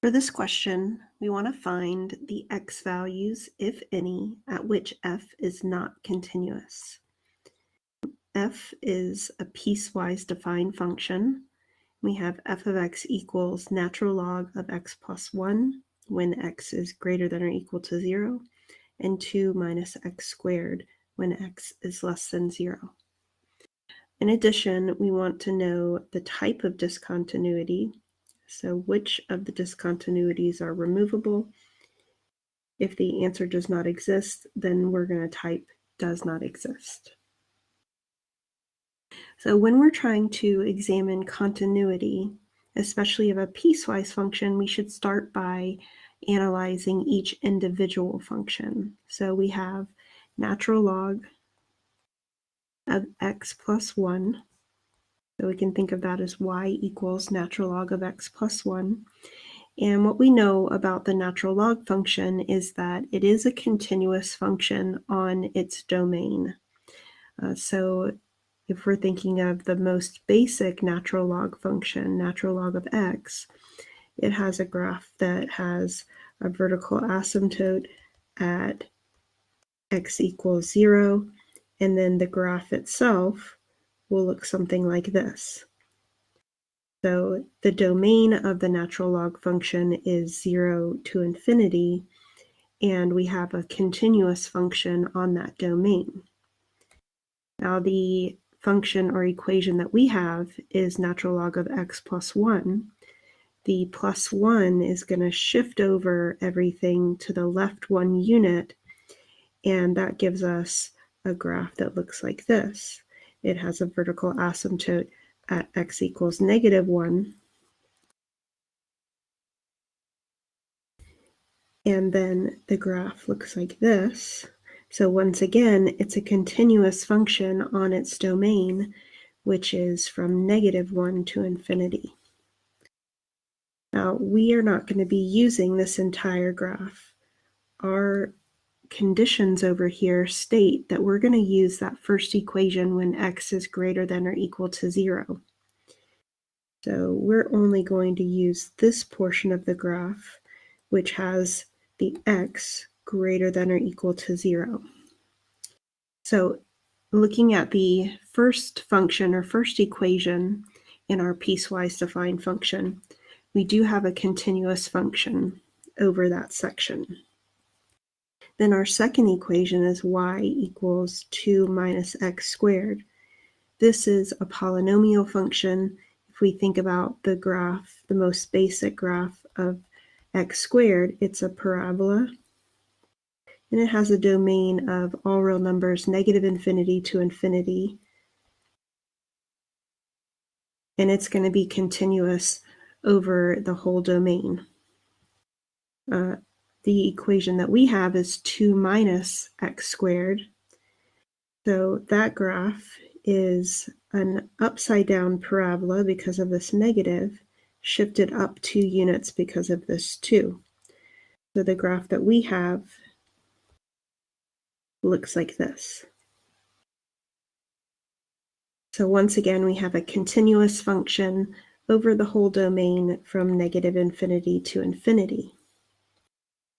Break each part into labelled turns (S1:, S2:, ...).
S1: For this question, we want to find the x values, if any, at which f is not continuous. F is a piecewise defined function. We have f of x equals natural log of x plus 1 when x is greater than or equal to 0, and 2 minus x squared when x is less than 0. In addition, we want to know the type of discontinuity, so which of the discontinuities are removable. If the answer does not exist, then we're going to type does not exist. So when we're trying to examine continuity, especially of a piecewise function, we should start by analyzing each individual function. So we have natural log of x plus 1. So we can think of that as y equals natural log of x plus 1. And what we know about the natural log function is that it is a continuous function on its domain. So if we're thinking of the most basic natural log function, natural log of x, it has a graph that has a vertical asymptote at x equals 0, and then the graph itself will look something like this. So the domain of the natural log function is 0 to infinity, and we have a continuous function on that domain. Now the function or equation that we have is natural log of x plus 1. The plus 1 is going to shift over everything to the left 1 unit, and that gives us a graph that looks like this. It has a vertical asymptote at x equals -1, and then the graph looks like this. So once again, it's a continuous function on its domain, which is from -1 to infinity. Now, we are not going to be using this entire graph. Our conditions over here state that we're going to use that first equation when x is greater than or equal to 0. So we're only going to use this portion of the graph, which has the x greater than or equal to 0. So looking at the first function or first equation in our piecewise defined function, we do have a continuous function over that section. Then our second equation is y equals 2 minus x squared. This is a polynomial function. If we think about the graph, the most basic graph of x squared, it's a parabola, and it has a domain of all real numbers -infinity to infinity, and it's going to be continuous over the whole domain. The equation that we have is 2 minus x squared. So that graph is an upside down parabola because of this negative, shifted up 2 units because of this 2. So the graph that we have looks like this. So once again, we have a continuous function over the whole domain from -infinity to infinity.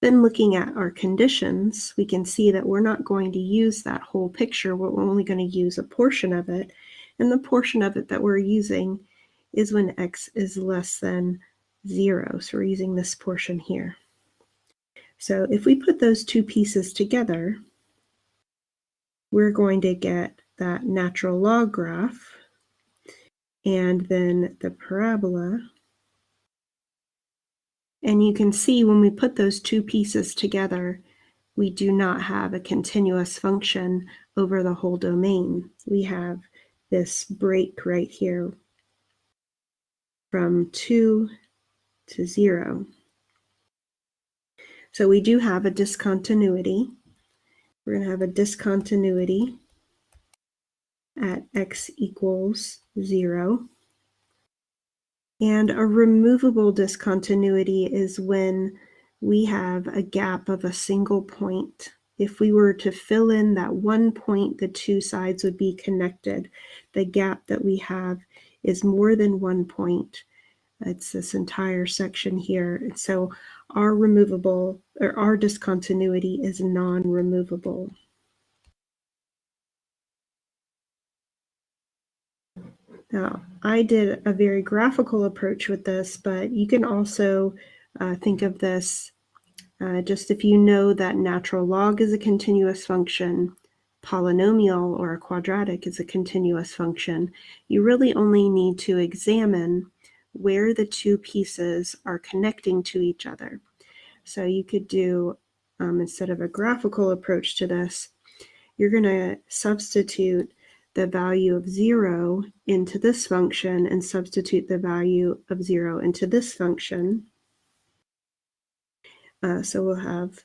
S1: Then looking at our conditions, we can see that we're not going to use that whole picture. We're only going to use a portion of it. And the portion of it that we're using is when x is less than 0. So we're using this portion here. So if we put those two pieces together, we're going to get that natural log graph and then the parabola. And you can see when we put those two pieces together, we do not have a continuous function over the whole domain. We have this break right here from 2 to 0. So we do have a discontinuity. We're going to have a discontinuity at x equals 0. And a removable discontinuity is when we have a gap of a single point. If we were to fill in that one point, the two sides would be connected. The gap that we have is more than 1 point. It's this entire section here. And so our removable, or our discontinuity is non-removable. Now, I did a very graphical approach with this, but you can also think of this just if you know that natural log is a continuous function, polynomial or a quadratic is a continuous function, you really only need to examine where the two pieces are connecting to each other. So you could do, instead of a graphical approach to this, you're going to substitute the value of 0 into this function and substitute the value of 0 into this function. So we'll have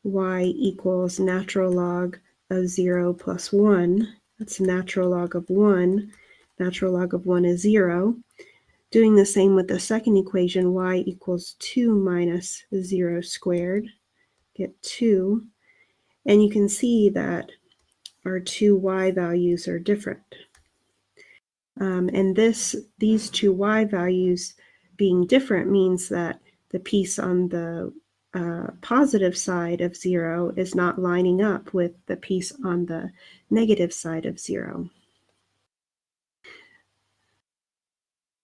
S1: y equals natural log of 0 plus 1. That's natural log of 1. Natural log of 1 is 0. Doing the same with the second equation, y equals 2 minus 0 squared. Get 2. And you can see that our two y values are different. And these two y values being different means that the piece on the positive side of 0 is not lining up with the piece on the negative side of 0.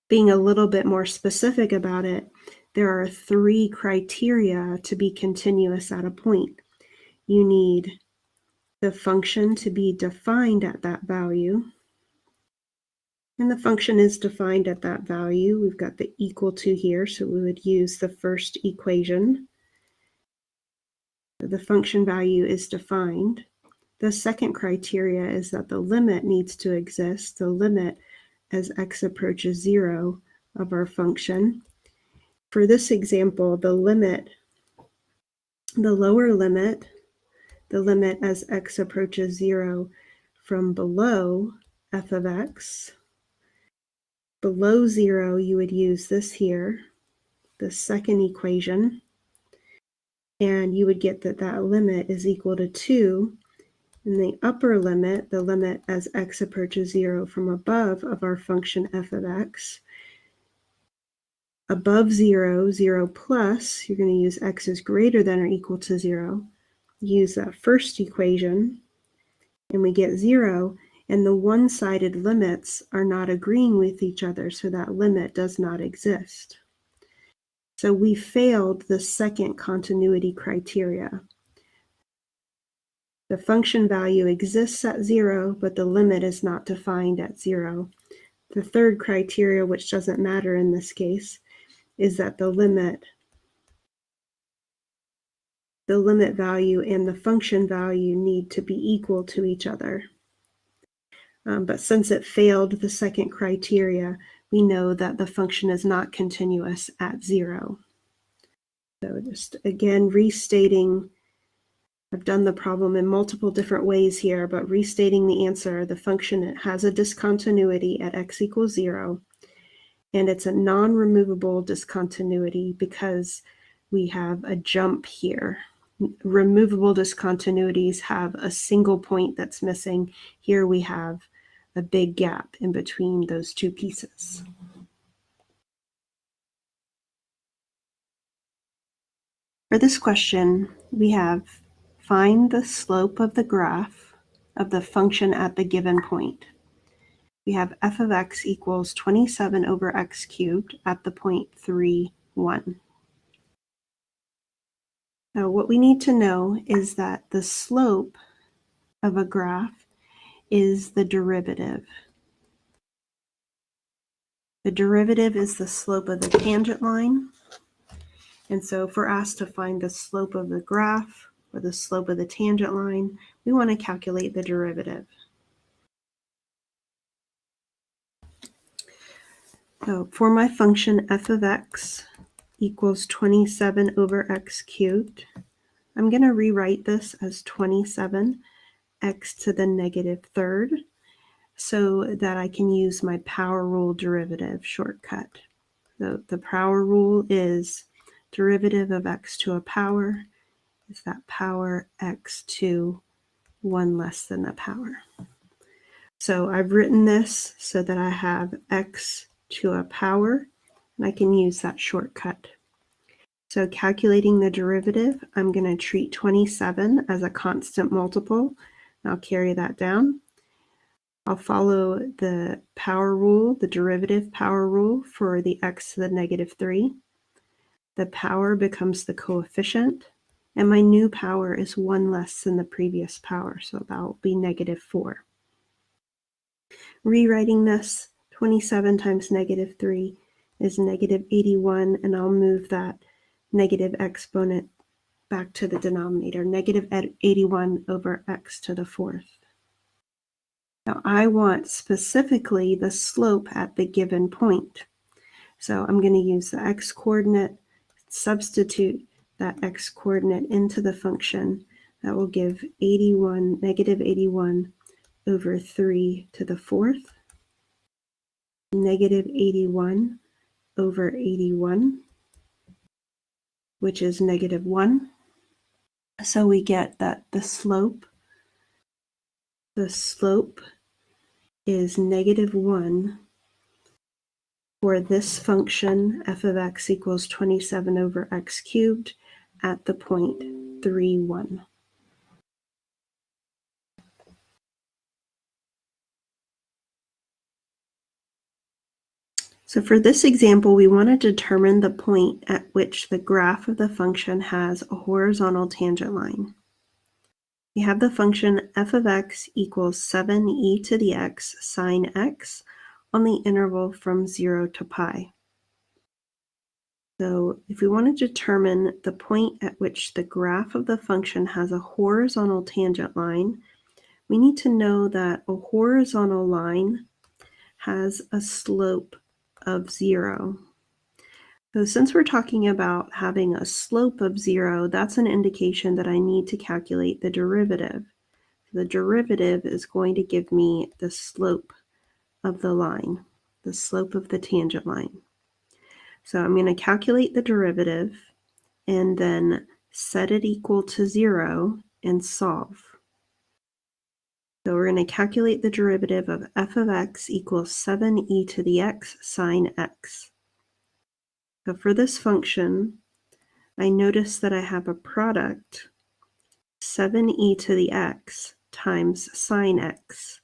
S1: Being a little bit more specific about it, there are 3 criteria to be continuous at a point. You need the function to be defined at that value. And the function is defined at that value. We've got the equal to here, so we would use the first equation. The function value is defined. The second criteria is that the limit needs to exist, the limit as x approaches 0 of our function. For this example, the limit, the lower limit, the limit as x approaches 0 from below f of x, below 0, you would use this here, the second equation, and you would get that that limit is equal to 2. And the upper limit, the limit as x approaches 0 from above of our function f of x, above 0, 0 plus, you're going to use x is greater than or equal to 0. Use that first equation, and we get 0. And the one-sided limits are not agreeing with each other, so that limit does not exist. So we failed the second continuity criteria. The function value exists at 0, but the limit is not defined at 0. The third criteria, which doesn't matter in this case, is that the limit value and the function value need to be equal to each other. But since it failed the second criteria, we know that the function is not continuous at 0. So just again restating, I've done the problem in multiple different ways here, but restating the answer, the function has a discontinuity at x equals 0, and it's a non-removable discontinuity because we have a jump here. Removable discontinuities have a single point that's missing. Here we have a big gap in between those two pieces. For this question, we have find the slope of the graph of the function at the given point. We have f of x equals 27 over x cubed at the point 3, 1. Now what we need to know is that the slope of a graph is the derivative. The derivative is the slope of the tangent line. And so if we're asked to find the slope of the graph or the slope of the tangent line, we want to calculate the derivative. So for my function f of x equals 27 over x cubed, I'm going to rewrite this as 27 x to the negative third so that I can use my power rule derivative shortcut. So the power rule is derivative of x to a power is that power x to 1 less than the power. So I've written this so that I have x to a power and I can use that shortcut. So calculating the derivative, I'm going to treat 27 as a constant multiple. I'll carry that down. I'll follow the power rule, the derivative power rule for the x to the -3. The power becomes the coefficient, and my new power is 1 less than the previous power, so that will be -4. Rewriting this, 27 times -3 is -81, and I'll move that negative exponent back to the denominator, -81 over x to the 4th. Now I want specifically the slope at the given point. So I'm going to use the x-coordinate, substitute that x-coordinate into the function. That will give -81 over 3 to the 4th, -81 over 81, which is -1. So we get that the slope is -1 for this function f of x equals 27 over x cubed at the point 3, 1. So for this example, we want to determine the point at which the graph of the function has a horizontal tangent line. We have the function f of x equals 7e to the x sine x on the interval from 0 to pi. So if we want to determine the point at which the graph of the function has a horizontal tangent line, we need to know that a horizontal line has a slope of 0. So since we're talking about having a slope of 0, that's an indication that I need to calculate the derivative. The derivative is going to give me the slope of the line, the slope of the tangent line. So I'm going to calculate the derivative and then set it equal to 0 and solve. So we're going to calculate the derivative of f of x equals 7e to the x sine x. So for this function, I notice that I have a product 7e to the x times sine x.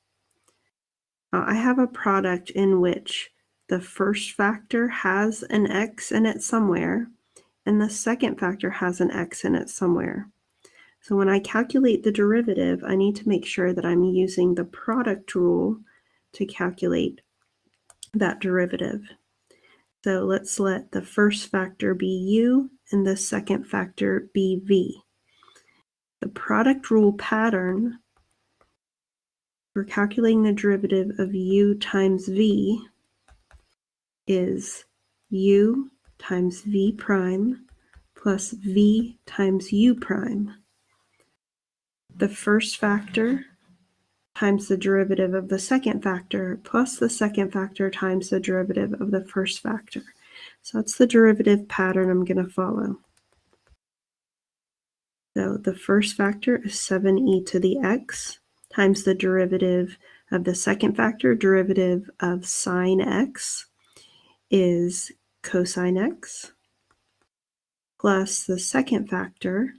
S1: Now I have a product in which the first factor has an x in it somewhere, and the second factor has an x in it somewhere. So when I calculate the derivative, I need to make sure that I'm using the product rule to calculate that derivative. So let's let the first factor be u and the second factor be v. The product rule pattern for calculating the derivative of u times v is u times v prime plus v times u prime. The first factor times the derivative of the second factor plus the second factor times the derivative of the first factor. So that's the derivative pattern I'm going to follow. So the first factor is 7e to the x times the derivative of the second factor. Derivative of sine x is cosine x plus the second factor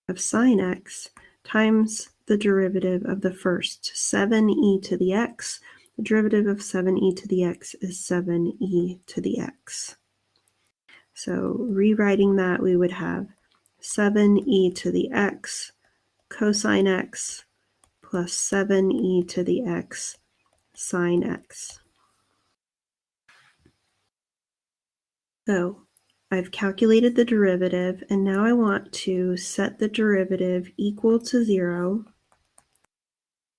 S1: of sine x times the derivative of the first, 7e to the x. The derivative of 7e to the x is 7e to the x. So rewriting that, we would have 7e to the x cosine x plus 7e to the x sine x. So I've calculated the derivative, and now I want to set the derivative equal to 0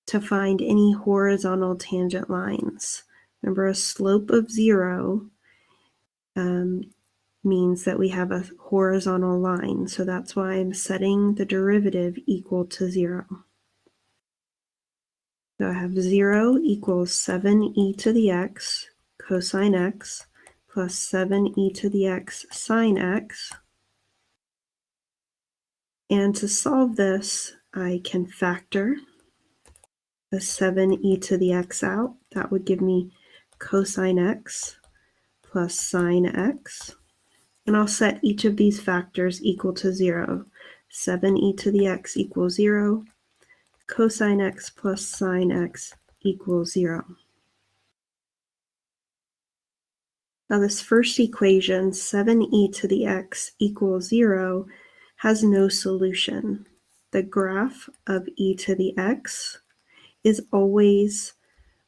S1: to find any horizontal tangent lines. Remember, a slope of 0 means that we have a horizontal line, so that's why I'm setting the derivative equal to 0. So I have 0 equals 7e to the x cosine x plus 7e to the x sine x. And to solve this, I can factor the 7e to the x out. That would give me cosine x plus sine x. And I'll set each of these factors equal to 0. 7e to the x equals 0. Cosine x plus sine x equals 0. Now this first equation, 7e to the x equals 0, has no solution. The graph of e to the x is always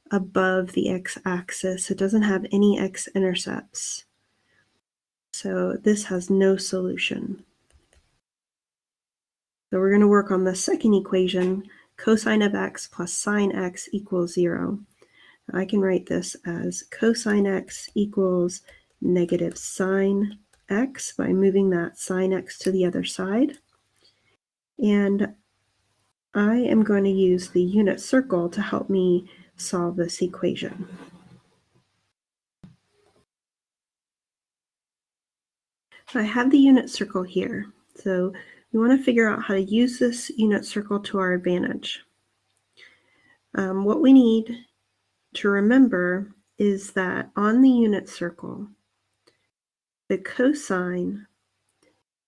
S1: above the x-axis. It doesn't have any x-intercepts. So this has no solution. So we're going to work on the second equation, cosine of x plus sine x equals 0. I can write this as cosine x equals negative sine x by moving that sine x to the other side. And I am going to use the unit circle to help me solve this equation. I have the unit circle here, so we want to figure out how to use this unit circle to our advantage. What we need to remember is that on the unit circle, the cosine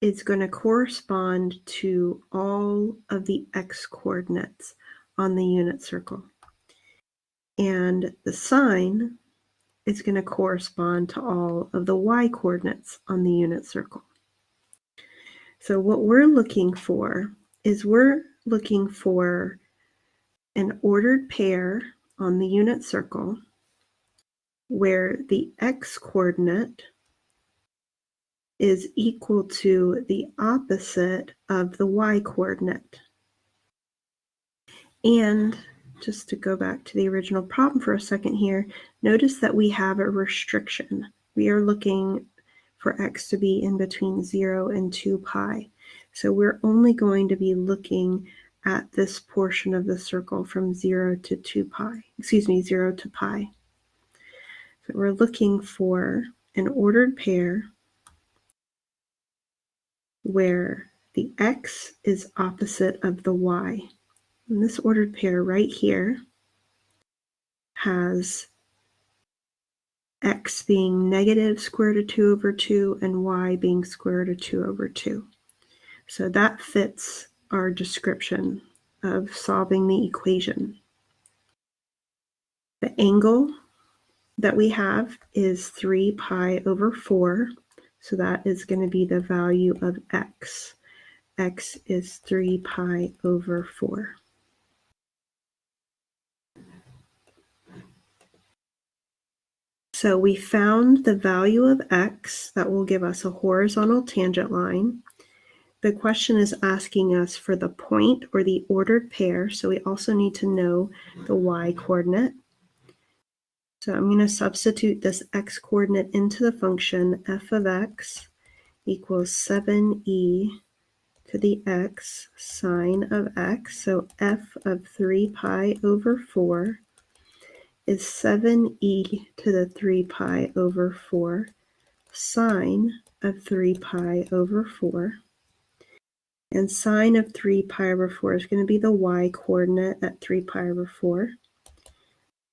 S1: is going to correspond to all of the x-coordinates on the unit circle. And the sine is going to correspond to all of the y-coordinates on the unit circle. So what we're looking for is an ordered pair on the unit circle where the x-coordinate is equal to the opposite of the y-coordinate. And just to go back to the original problem for a second here, notice that we have a restriction. We are looking for x to be in between 0 and 2 pi. So we're only going to be looking at this portion of the circle from 0 to 2 pi, 0 to pi. So we're looking for an ordered pair where the x is opposite of the y. And this ordered pair right here has x being negative square root of 2 over 2 and y being square root of 2 over 2. So that fits our description of solving the equation. The angle that we have is 3 pi over 4, so that is going to be the value of x. X is 3 pi over 4. So we found the value of x that will give us a horizontal tangent line. The question is asking us for the point or the ordered pair, so we also need to know the y-coordinate. So I'm going to substitute this x-coordinate into the function f of x equals 7e to the x sine of x. So f of 3 pi over 4 is 7e to the 3 pi over 4 sine of 3 pi over 4. And sine of 3 pi over 4 is going to be the y-coordinate at 3 pi over 4.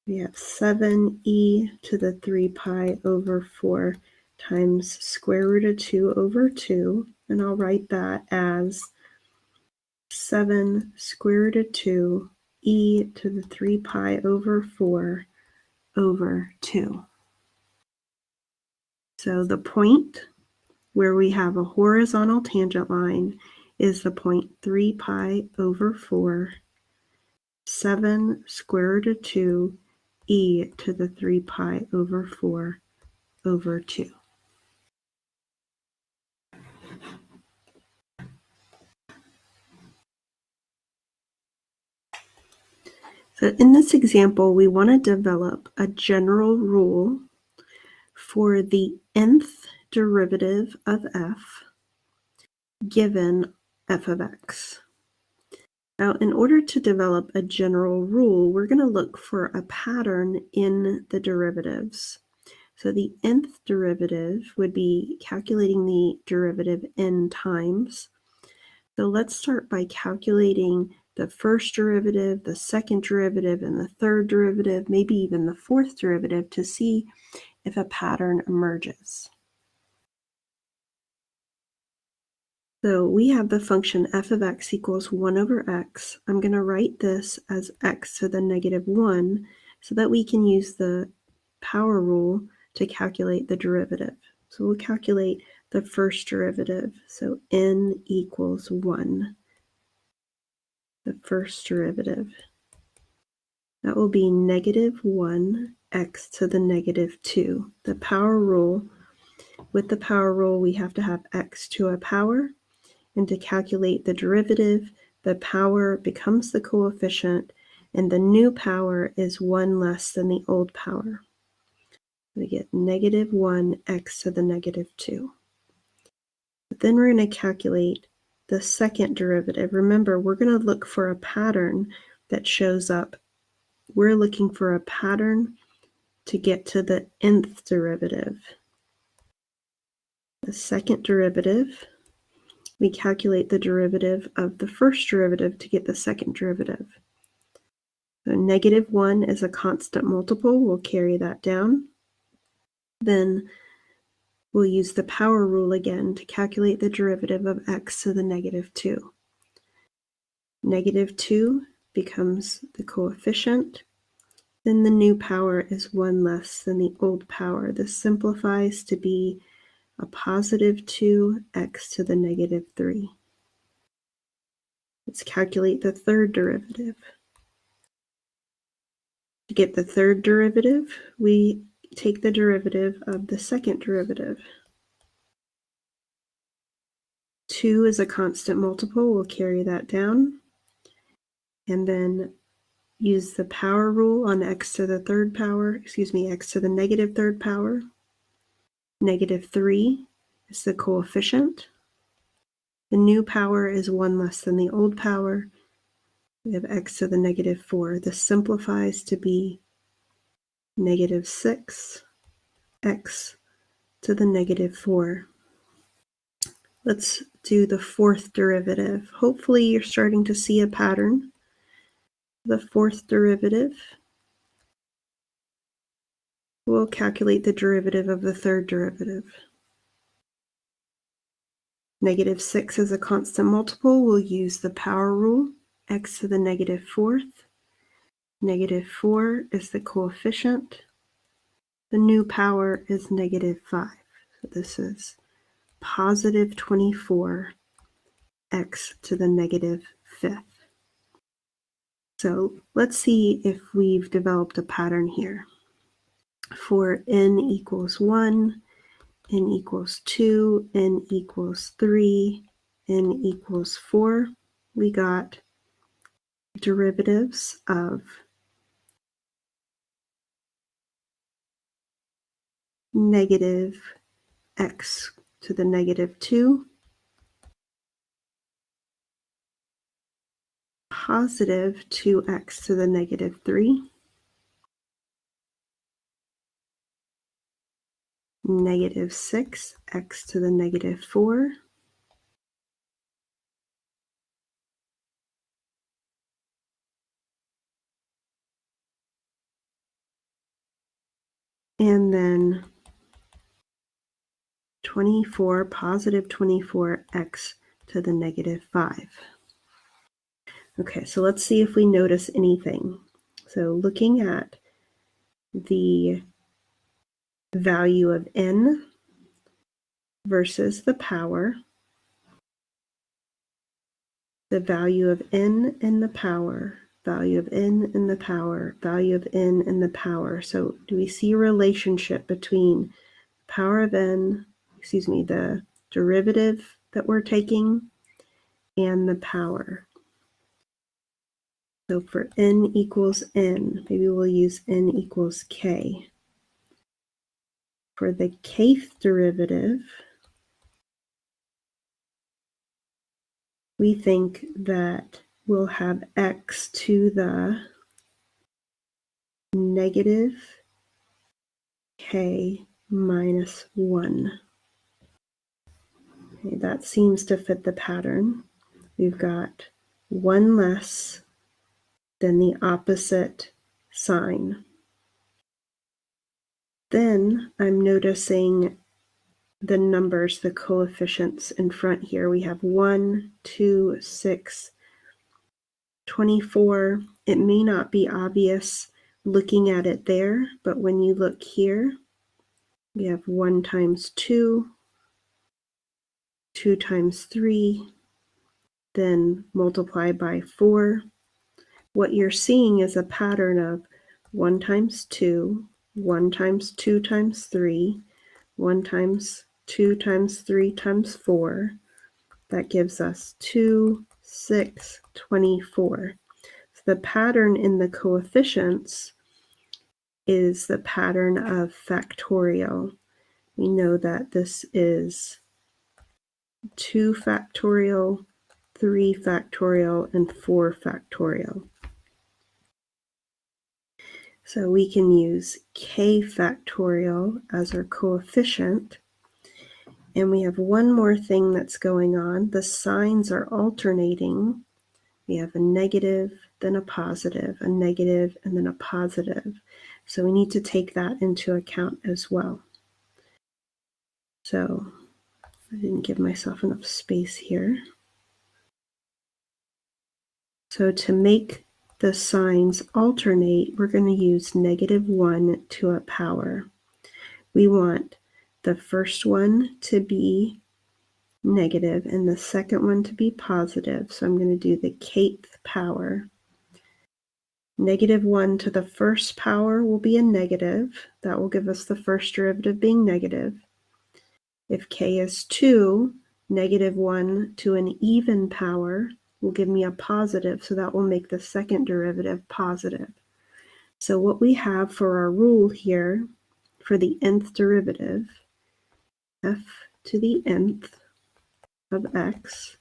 S1: We have 7e to the 3 pi over 4 times square root of 2 over 2. And I'll write that as 7 square root of 2 e to the 3 pi over 4 over 2. So the point where we have a horizontal tangent line is the point 3 pi over 4, 7 square root of 2 e to the 3 pi over 4 over 2. So in this example, we want to develop a general rule for the nth derivative of f given f of x. Now, in order to develop a general rule, we're going to look for a pattern in the derivatives. So the nth derivative would be calculating the derivative n times. So let's start by calculating the first derivative, the second derivative, and the third derivative, maybe even the fourth derivative, to see if a pattern emerges. So we have the function f of x equals 1 over x. I'm going to write this as x to the negative 1 so that we can use the power rule to calculate the derivative. So we'll calculate the first derivative. So n equals 1, the first derivative. That will be negative 1 x to the negative 2. The power rule, with the power rule, we have to have x to a power. And to calculate the derivative, the power becomes the coefficient, and the new power is 1 less than the old power. We get negative 1 x to the negative 2. But then we're going to calculate the second derivative. Remember, we're going to look for a pattern that shows up. We're looking for a pattern to get to the nth derivative. The second derivative, we calculate the derivative of the first derivative to get the second derivative. So negative 1 is a constant multiple. We'll carry that down. Then we'll use the power rule again to calculate the derivative of x to the negative 2. Negative 2 becomes the coefficient. Then the new power is 1 less than the old power. This simplifies to be a positive 2x to the negative 3. Let's calculate the third derivative. To get the third derivative, we take the derivative of the second derivative. 2 is a constant multiple. We'll carry that down. And then use the power rule on x to the third power, x to the negative third power. Negative 3 is the coefficient. The new power is 1 less than the old power. We have x to the negative 4. This simplifies to be negative 6 x to the negative 4. Let's do the fourth derivative. Hopefully you're starting to see a pattern. The fourth derivative, we'll calculate the derivative of the third derivative. Negative 6 is a constant multiple. We'll use the power rule, x to the negative 4th. Negative 4 is the coefficient. The new power is negative 5. So this is positive 24 x to the negative 5th. So let's see if we've developed a pattern here. For n equals 1, n equals 2, n equals 3, n equals 4, we got derivatives of negative x to the negative 2, positive 2x to the negative 3, negative 6x to the negative 4, and then 24, positive 24x to the negative 5. Okay, so let's see if we notice anything. So looking at the value of n versus the power, the value of n and the power, value of n and the power, value of n and the power. So do we see a relationship between power of n, the derivative that we're taking, and the power? So for n equals n, maybe we'll use n equals k. For the kth derivative, we think that we'll have x to the negative k minus 1. Okay, that seems to fit the pattern. We've got one less than the opposite sign. Then I'm noticing the numbers, the coefficients in front here. We have 1, 2, 6, 24. It may not be obvious looking at it there, but when you look here, we have 1 times 2, 2 times 3, then multiply by 4. What you're seeing is a pattern of 1 times 2, 1 times 2 times 3, 1 times 2 times 3 times 4. That gives us 2, 6, 24. So the pattern in the coefficients is the pattern of factorial. We know that this is 2 factorial, 3 factorial, and 4 factorial. So we can use k factorial as our coefficient. And we have one more thing that's going on. The signs are alternating. We have a negative, then a positive, a negative, and then a positive. So we need to take that into account as well. So I didn't give myself enough space here. So to make the signs alternate, we're going to use -1 to a power. We want the first one to be negative and the second one to be positive. So I'm going to do the kth power. -1 to the first power will be a negative. That will give us the first derivative being negative. If k is 2, -1 to an even power will give me a positive, so that will make the second derivative positive. So what we have for our rule here for the nth derivative, f to the nth of x,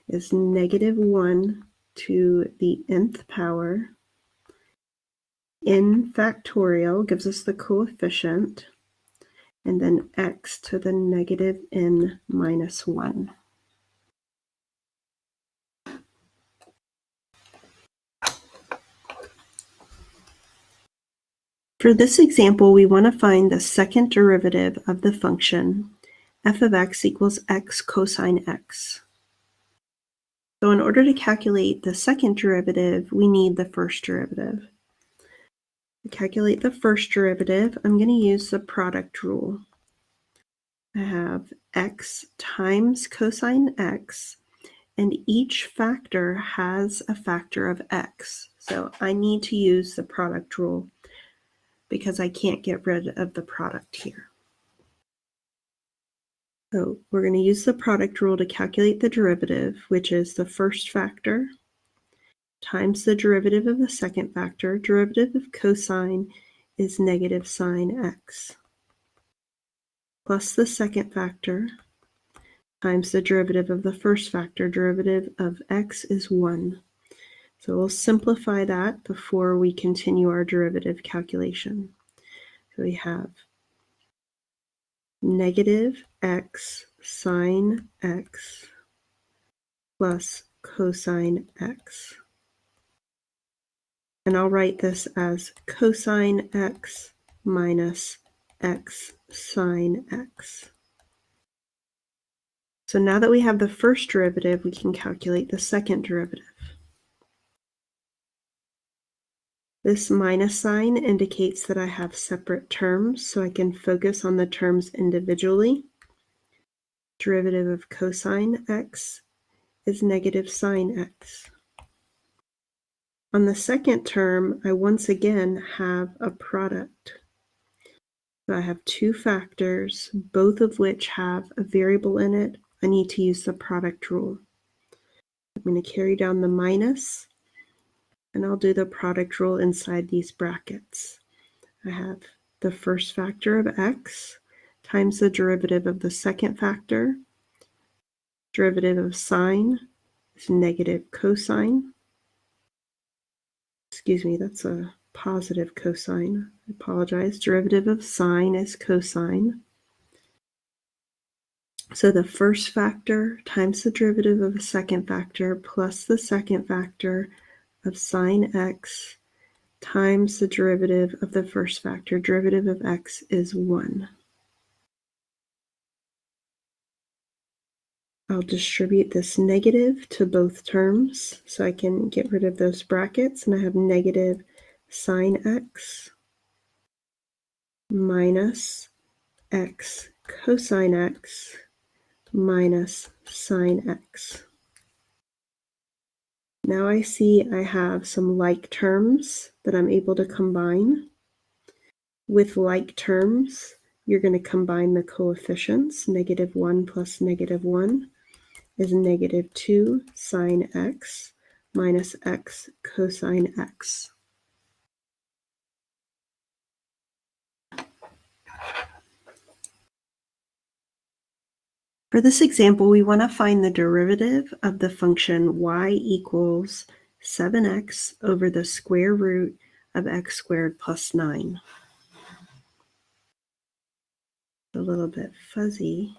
S1: is -1 to the nth power. N factorial gives us the coefficient, and then x to the -n minus 1. For this example, we want to find the second derivative of the function f of x equals x cosine x. So in order to calculate the second derivative, we need the first derivative. To calculate the first derivative, I'm going to use the product rule. I have x times cosine x, and each factor has a factor of x. So I need to use the product rule because I can't get rid of the product here. So we're going to use the product rule to calculate the derivative, which is the first factor times the derivative of the second factor. Derivative of cosine is negative sine x, plus the second factor times the derivative of the first factor. Derivative of x is 1. So we'll simplify that before we continue our derivative calculation. So we have negative x sine x plus cosine x. And I'll write this as cosine x minus x sine x. So now that we have the first derivative, we can calculate the second derivative. This minus sign indicates that I have separate terms, so I can focus on the terms individually. Derivative of cosine x is negative sine x. On the second term, I once again have a product. So I have two factors, both of which have a variable in it. I need to use the product rule. I'm going to carry down the minus, and I'll do the product rule inside these brackets. I have the first factor of x times the derivative of the second factor. Derivative of sine is negative cosine. Excuse me, that's a positive cosine. I apologize. Derivative of sine is cosine. So the first factor times the derivative of a second factor plus the second factor of sine x times the derivative of the first factor. Derivative of x is 1. I'll distribute this negative to both terms so I can get rid of those brackets, and I have negative sine x minus x cosine x minus sine x. Now I see I have some like terms that I'm able to combine. With like terms, you're going to combine the coefficients. Negative 1 plus negative 1 is negative 2 sine x minus x cosine x. For this example, we want to find the derivative of the function y equals 7x over the square root of x squared plus 9. A little bit fuzzy.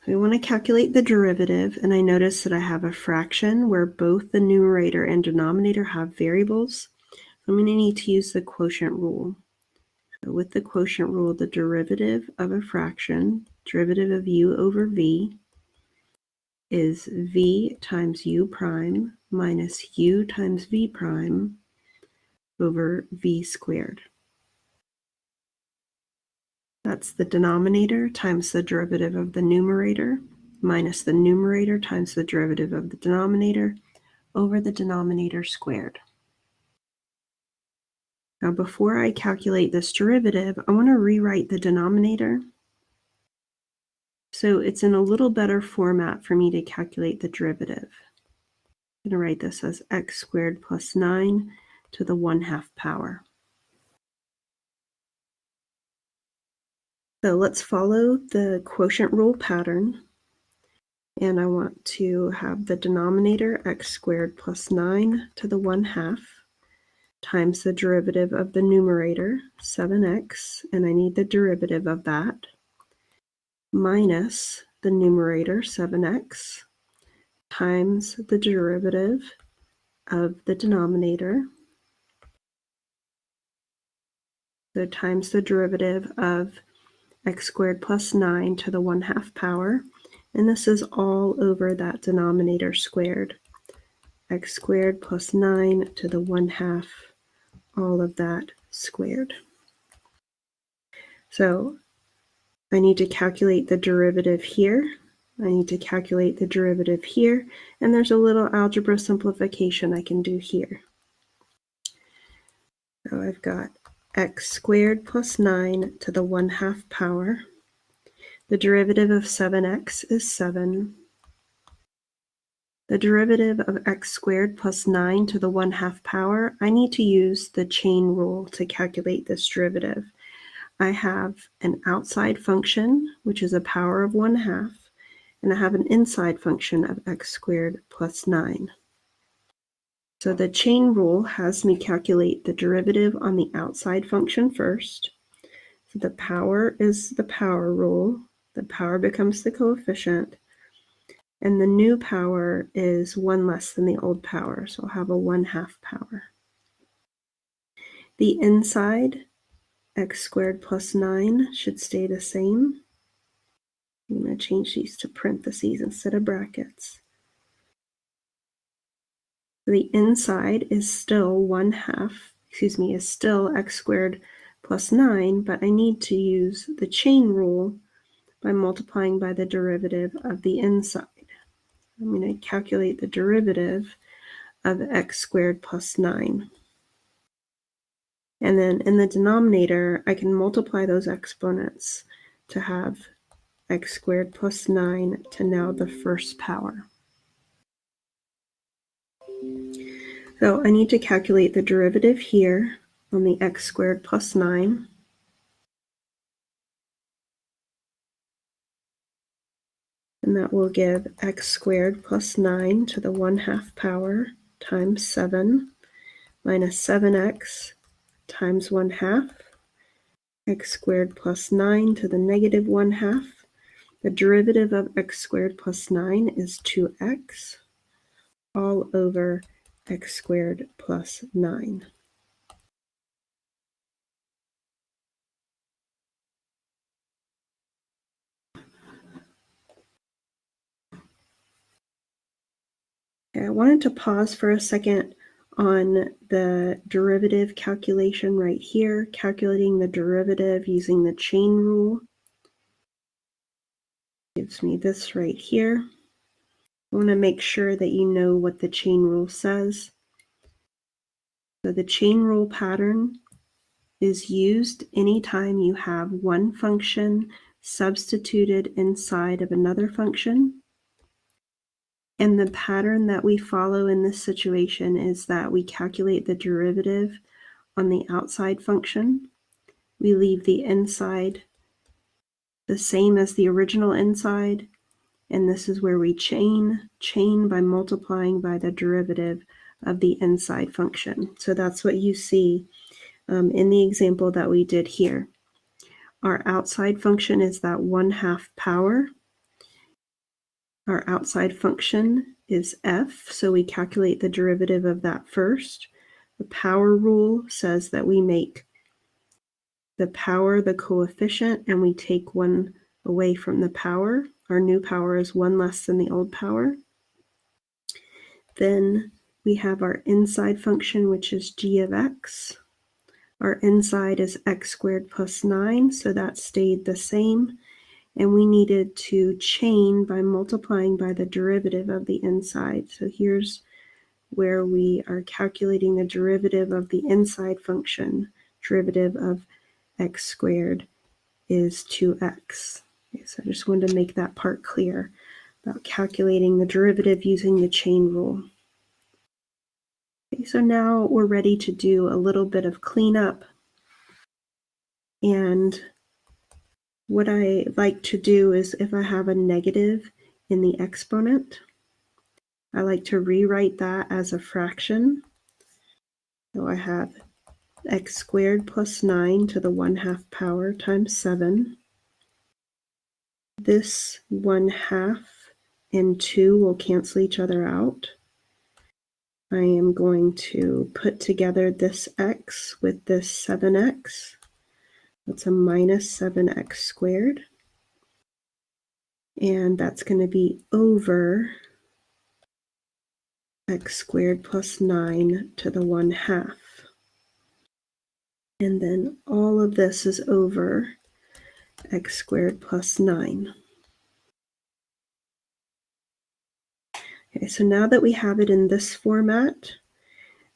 S1: We want to calculate the derivative, and I notice that I have a fraction where both the numerator and denominator have variables. I'm going to need to use the quotient rule. So with the quotient rule, the derivative of a fraction, derivative of u over v, is v times u prime minus u times v prime over v squared. That's the denominator times the derivative of the numerator minus the numerator times the derivative of the denominator over the denominator squared. Now before I calculate this derivative, I want to rewrite the denominator so it's in a little better format for me to calculate the derivative. I'm going to write this as x squared plus 9 to the 1/2 power. So let's follow the quotient rule pattern. And I want to have the denominator x squared plus 9 to the 1/2 times the derivative of the numerator, 7x, and I need the derivative of that, minus the numerator, 7x, times the derivative of the denominator, so times the derivative of x squared plus 9 to the 1/2 power, and this is all over that denominator squared. X squared plus 9 to the 1/2, all of that squared. So I need to calculate the derivative here. I need to calculate the derivative here, and there's a little algebra simplification I can do here. So I've got x squared plus 9 to the 1/2 power. The derivative of 7x is 7. The derivative of x squared plus 9 to the 1/2 power, I need to use the chain rule to calculate this derivative. I have an outside function, which is a power of 1/2, and I have an inside function of x squared plus 9. So the chain rule has me calculate the derivative on the outside function first. So the power is the power rule. The power becomes the coefficient. And the new power is 1 less than the old power, so I'll have a 1/2 power. The inside, x squared plus 9, should stay the same. I'm going to change these to parentheses instead of brackets. The inside is still 1/2, is still x squared plus 9, but I need to use the chain rule by multiplying by the derivative of the inside. I'm going to calculate the derivative of x squared plus 9. And then in the denominator, I can multiply those exponents to have x squared plus 9 to now the first power. So I need to calculate the derivative here on the x squared plus 9. And that will give x squared plus 9 to the 1/2 power times 7 minus 7x times 1/2. x squared plus 9 to the negative 1/2. The derivative of x squared plus 9 is 2x all over x squared plus 9. Okay, I wanted to pause for a second on the derivative calculation right here, calculating the derivative using the chain rule. Gives me this right here. I want to make sure that you know what the chain rule says. So the chain rule pattern is used anytime you have one function substituted inside of another function. And the pattern that we follow in this situation is that we calculate the derivative on the outside function. We leave the inside the same as the original inside, and this is where we chain by multiplying by the derivative of the inside function. So that's what you see in the example that we did here. Our outside function is that 1/2 power. Our outside function is f, so we calculate the derivative of that first. The power rule says that we make the power the coefficient and we take 1 away from the power. Our new power is 1 less than the old power. Then we have our inside function, which is g of x. Our inside is x squared plus 9, so that stayed the same. And we needed to chain by multiplying by the derivative of the inside. So here's where we are calculating the derivative of the inside function. Derivative of x squared is 2x. Okay, so I just wanted to make that part clear about calculating the derivative using the chain rule. Okay, so now we're ready to do a little bit of cleanup. And what I like to do is if I have a negative in the exponent, I like to rewrite that as a fraction. So I have x squared plus 9 to the 1/2 power times 7. This 1/2 and 2 will cancel each other out. I am going to put together this x with this 7x. That's a minus 7x squared. And that's going to be over x squared plus 9 to the 1/2. And then all of this is over x squared plus 9. Okay, so now that we have it in this format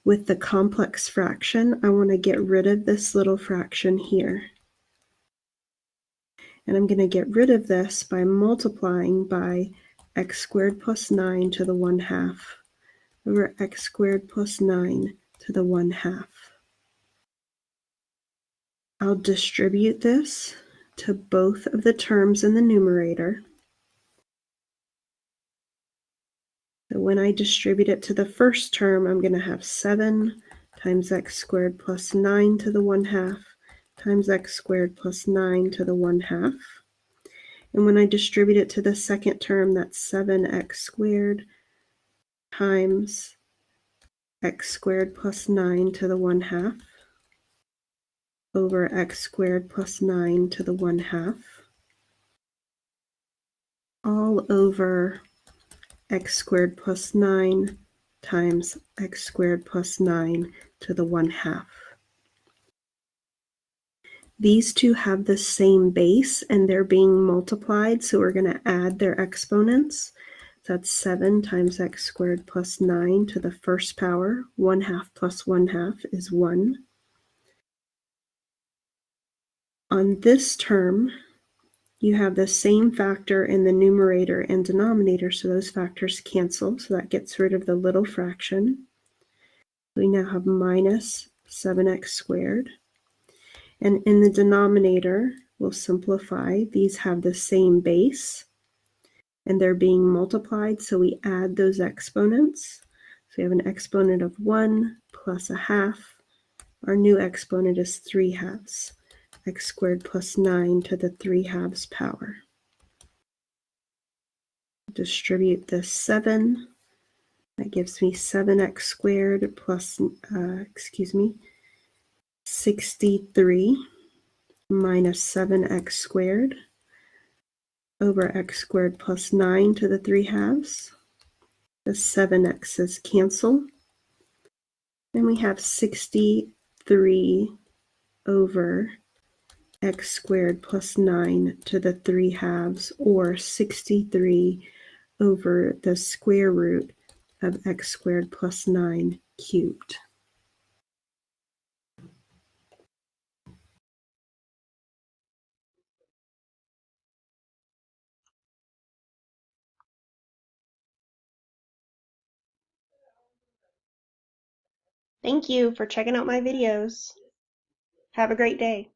S1: with the complex fraction, I want to get rid of this little fraction here. And I'm going to get rid of this by multiplying by x squared plus 9 to the 1/2 over x squared plus 9 to the 1/2. I'll distribute this to both of the terms in the numerator. So when I distribute it to the first term, I'm going to have 7 times x squared plus 9 to the 1/2 times x squared plus 9 to the 1/2. And when I distribute it to the second term, that's 7x squared times x squared plus 9 to the 1/2 over x squared plus 9 to the 1/2 all over x squared plus 9 times x squared plus 9 to the 1/2. These two have the same base and they're being multiplied, so we're going to add their exponents. So that's 7 times x squared plus 9 to the first power. 1/2 plus 1/2 is 1. On this term, you have the same factor in the numerator and denominator, so those factors cancel, so that gets rid of the little fraction. We now have minus 7x squared. And in the denominator, we'll simplify. These have the same base, and they're being multiplied, so we add those exponents. So we have an exponent of 1 plus 1/2. Our new exponent is 3/2. x squared plus 9 to the 3/2 power. Distribute this 7. That gives me 7x squared plus, 63 minus 7x squared over x squared plus 9 to the 3/2. The 7x's cancel. And we have 63 over x squared plus 9 to the 3/2, or 63 over the square root of x squared plus 9 cubed. Thank you for checking out my videos. Have a great day.